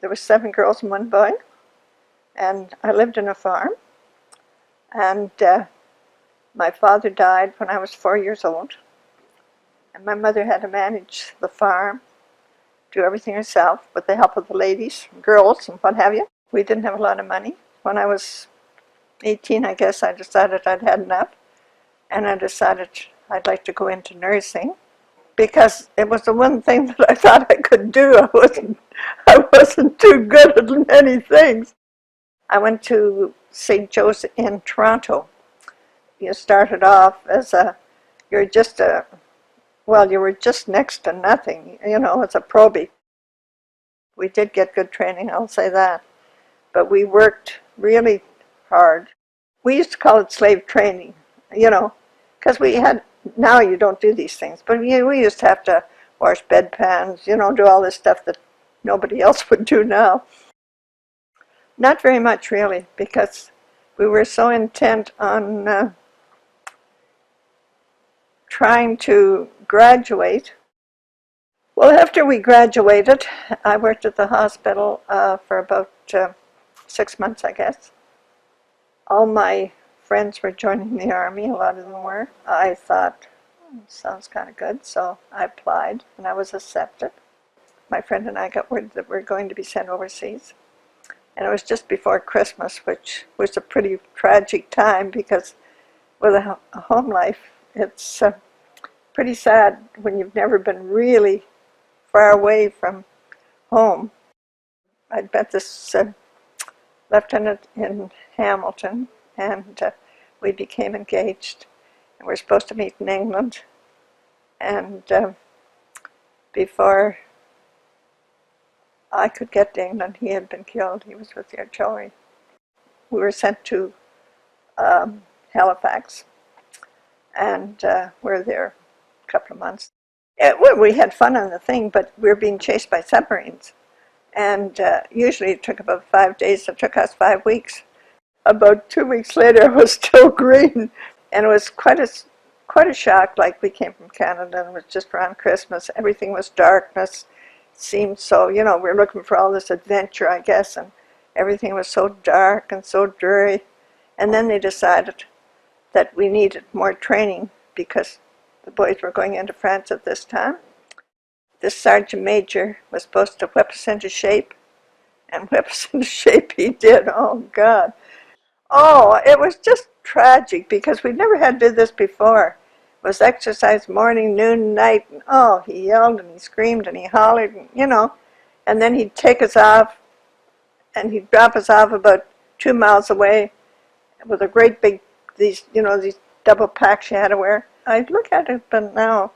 there were 7 girls and 1 boy, and I lived in a farm, and my father died when I was 4 years old, and my mother had to manage the farm, do everything herself with the help of the ladies, girls, and what have you. We didn't have a lot of money. When I was 18, I guess, I decided I'd had enough, and I decided I'd like to go into nursing, because it was the one thing that I thought I could do. I wasn't too good at many things. I went to St. Joe's in Toronto. You started off as you were just next to nothing, as a probie. We did get good training, I'll say that. But we worked really hard. We used to call it slave training, because now you don't do these things, but we used to have to wash bedpans, do all this stuff that nobody else would do now. Not very much, really, because we were so intent on trying to graduate. Well, after we graduated, I worked at the hospital for about 6 months, I guess. All my friends were joining the Army, a lot of them were. I thought, sounds kind of good, so I applied, and I was accepted. My friend and I got word that we're going to be sent overseas. And it was just before Christmas, which was a pretty tragic time, because with a home life, it's pretty sad when you've never been really far away from home. I'd met this lieutenant in Hamilton, and we became engaged. And we're supposed to meet in England. And before I could get to England, he had been killed. He was with the artillery. We were sent to Halifax, and we were there a couple of months. We had fun on the thing, but we were being chased by submarines. And usually it took about 5 days. It took us 5 weeks. About 2 weeks later, it was still green. And it was quite a shock. Like, we came from Canada, and it was just around Christmas. Everything was darkness. It seemed so, we were looking for all this adventure, I guess, and everything was so dark and so dreary. And then they decided that we needed more training, because the boys were going into France at this time. This sergeant major was supposed to whip us into shape, and whip us into shape he did. Oh, God. Oh, it was just tragic, because we'd never had to do this before. It was exercise morning, noon, night, and oh, he yelled and he screamed and he hollered, and then he'd take us off, and he'd drop us off about 2 miles away with a great big, these double packs you had to wear. I look at it now,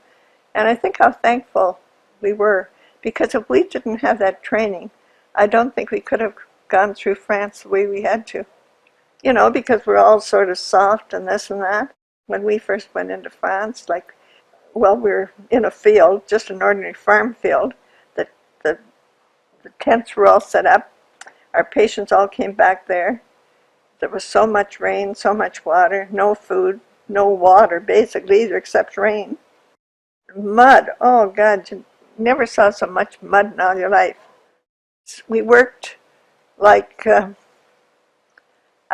and I think how thankful we were, because if we didn't have that training, I don't think we could have gone through France the way we had to. Because we're all sort of soft and this and that. When we first went into France, we're in a field, just an ordinary farm field. The tents were all set up. Our patients all came back there. There was so much rain, so much water, no food, no water, basically, either, except rain. Mud, oh God, you never saw so much mud in all your life. We worked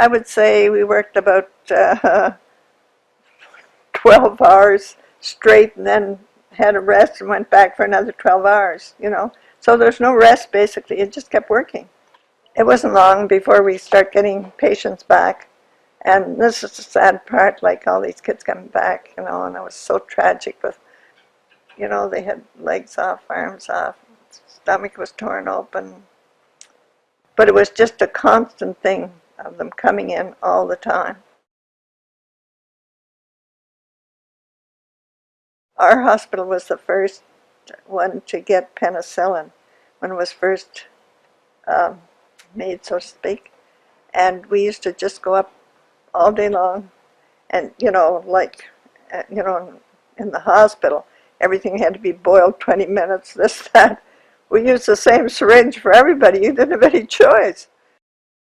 I would say we worked about 12 hours straight, and then had a rest and went back for another 12 hours, So there's no rest, basically. It just kept working. It wasn't long before we start getting patients back. And this is the sad part, like all these kids coming back, and it was so tragic with, they had legs off, arms off, stomach was torn open. But it was just a constant thing of them coming in all the time. Our hospital was the first one to get penicillin when it was first made, so to speak. And we used to just go up all day long, and in the hospital, everything had to be boiled 20 minutes, this, that. We used the same syringe for everybody. You didn't have any choice.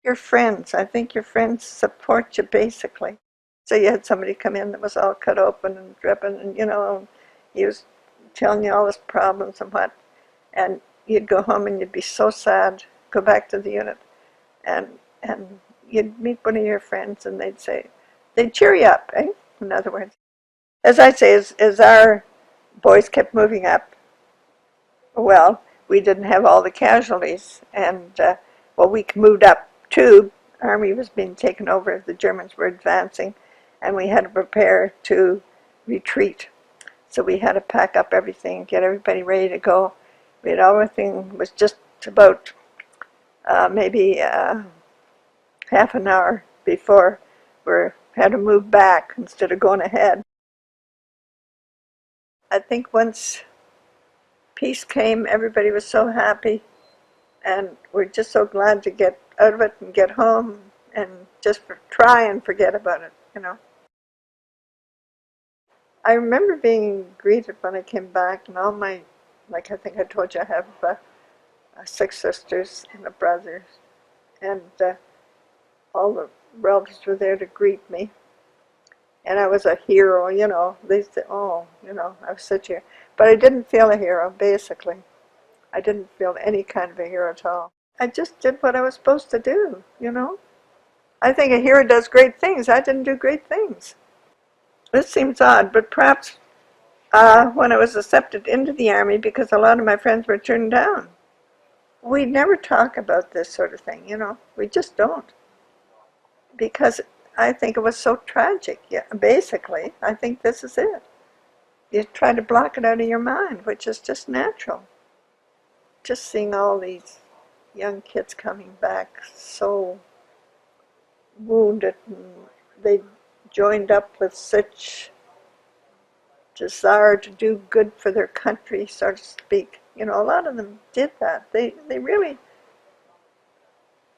Your friends, I think your friends support you, basically. So you had somebody come in that was all cut open and dripping, and he was telling you all his problems and what, and you'd go home and you'd be so sad go back to the unit, and you'd meet one of your friends, and they'd cheer you up, eh? In other words, as I say, as our boys kept moving up, well, we didn't have all the casualties, and well, we moved up too. Army was being taken over, the Germans were advancing, and we had to prepare to retreat. So we had to pack up everything, get everybody ready to go. We had everything was just about maybe half an hour before we had to move back instead of going ahead. I think once peace came, everybody was so happy, and we're just so glad to get out of it and get home and just try and forget about it, you know. I remember being greeted when I came back, and all my, like I think I told you, I have 6 sisters and a brother, and all the relatives were there to greet me. And I was a hero, you know. They said, oh, you know, I was such a hero. But I didn't feel a hero, basically. I didn't feel any kind of a hero at all. I just did what I was supposed to do, you know. I think a hero does great things. I didn't do great things. This seems odd, but perhaps when I was accepted into the Army, because a lot of my friends were turned down. We never talk about this sort of thing, you know. We just don't. Because I think it was so tragic. Yeah, basically, I think this is it. You try to block it out of your mind, which is just natural. Just seeing all these young kids coming back so wounded, and they joined up with such desire to do good for their country, so to speak. You know, a lot of them did that. They really,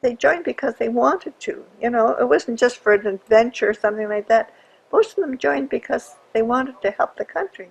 they joined because they wanted to. You know, it wasn't just for an adventure or something like that. Most of them joined because they wanted to help the country.